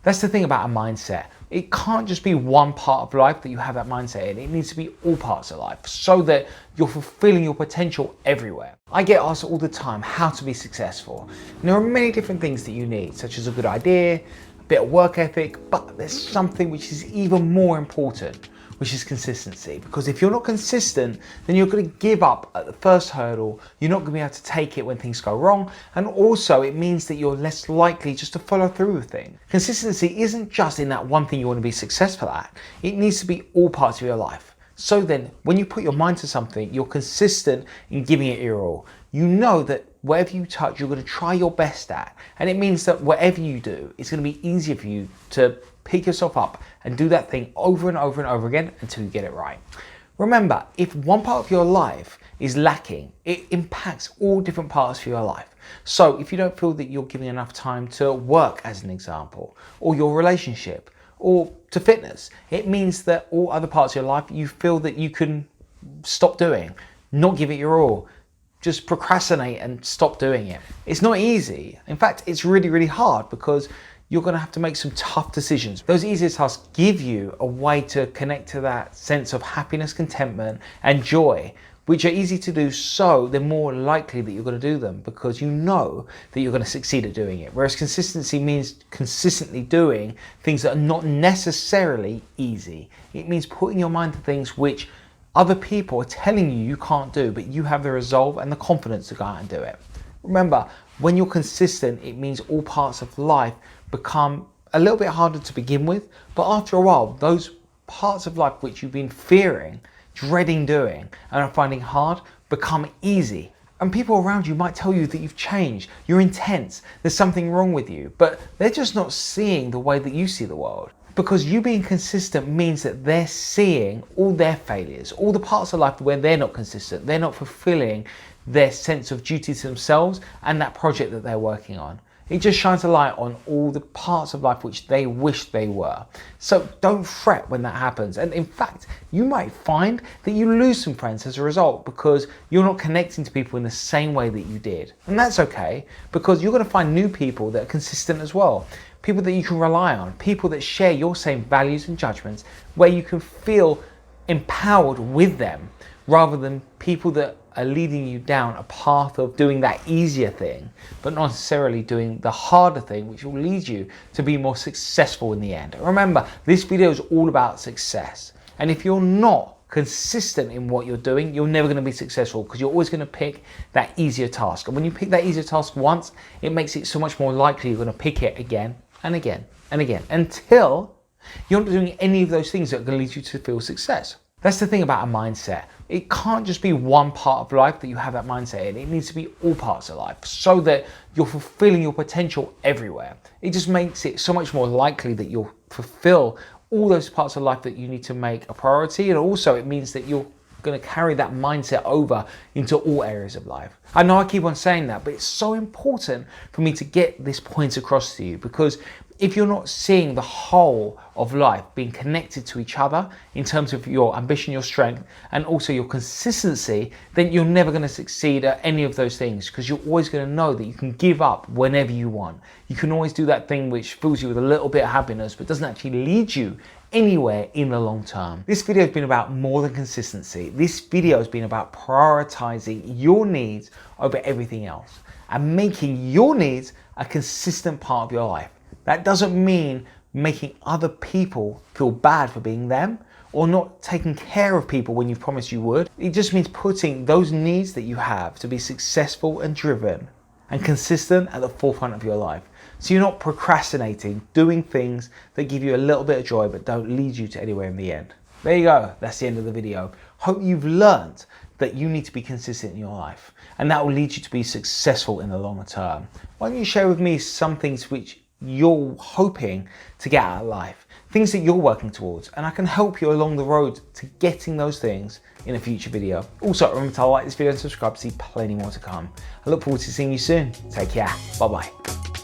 That's the thing about a mindset. It can't just be one part of life that you have that mindset in. It needs to be all parts of life so that you're fulfilling your potential everywhere. I get asked all the time how to be successful. And there are many different things that you need, such as a good idea, a bit of work ethic, but there's something which is even more important, which is consistency. Because if you're not consistent, then you're going to give up at the first hurdle. You're not going to be able to take it when things go wrong. And also it means that you're less likely just to follow through with things. Consistency isn't just in that one thing you want to be successful at. It needs to be all parts of your life. So then when you put your mind to something, you're consistent in giving it your all. You know that whatever you touch, you're going to try your best at. And it means that whatever you do, it's going to be easier for you to pick yourself up and do that thing over and over and over again until you get it right. Remember, if one part of your life is lacking, it impacts all different parts of your life. So if you don't feel that you're giving enough time to work, as an example, or your relationship, or to fitness, it means that all other parts of your life you feel that you can stop doing, not give it your all, just procrastinate and stop doing it. It's not easy. In fact, it's really, really hard because you're going to have to make some tough decisions. Those easier tasks give you a way to connect to that sense of happiness, contentment, and joy, which are easy to do, so they're more likely that you're going to do them because you know that you're going to succeed at doing it. Whereas consistency means consistently doing things that are not necessarily easy. It means putting your mind to things which other people are telling you you can't do, but you have the resolve and the confidence to go out and do it. Remember, when you're consistent, it means all parts of life become a little bit harder to begin with, but after a while, those parts of life which you've been fearing, dreading doing, and are finding hard, become easy. And people around you might tell you that you've changed, you're intense, there's something wrong with you, but they're just not seeing the way that you see the world. Because you being consistent means that they're seeing all their failures, all the parts of life where they're not consistent, they're not fulfilling their sense of duty to themselves and that project that they're working on. It just shines a light on all the parts of life which they wish they were. So don't fret when that happens. And in fact, you might find that you lose some friends as a result because you're not connecting to people in the same way that you did. And that's okay, because you're going to find new people that are consistent as well. People that you can rely on, people that share your same values and judgments, where you can feel empowered with them, rather than people that are leading you down a path of doing that easier thing, but not necessarily doing the harder thing, which will lead you to be more successful in the end. Remember, this video is all about success. And if you're not consistent in what you're doing, you're never going to be successful, because you're always going to pick that easier task. And when you pick that easier task once, it makes it so much more likely you're going to pick it again and again and again, until you're not doing any of those things that are going to lead you to feel success. That's the thing about a mindset. It can't just be one part of life that you have that mindset in. It needs to be all parts of life so that you're fulfilling your potential everywhere. It just makes it so much more likely that you'll fulfill all those parts of life that you need to make a priority. And also it means that you're going to carry that mindset over into all areas of life. I know I keep on saying that, but it's so important for me to get this point across to you, because if you're not seeing the whole of life being connected to each other in terms of your ambition, your strength, and also your consistency, then you're never going to succeed at any of those things, because you're always going to know that you can give up whenever you want. You can always do that thing which fills you with a little bit of happiness, but doesn't actually lead you anywhere in the long term. This video has been about more than consistency. This video has been about prioritizing your needs over everything else and making your needs a consistent part of your life. That doesn't mean making other people feel bad for being them, or not taking care of people when you promised you would. It just means putting those needs that you have to be successful and driven and consistent at the forefront of your life. So you're not procrastinating, doing things that give you a little bit of joy but don't lead you to anywhere in the end. There you go, that's the end of the video. Hope you've learned that you need to be consistent in your life, and that will lead you to be successful in the longer term. Why don't you share with me some things which you're hoping to get out of life, things that you're working towards, and I can help you along the road to getting those things in a future video. Also, remember to like this video and subscribe to see plenty more to come. I look forward to seeing you soon. Take care. Bye bye.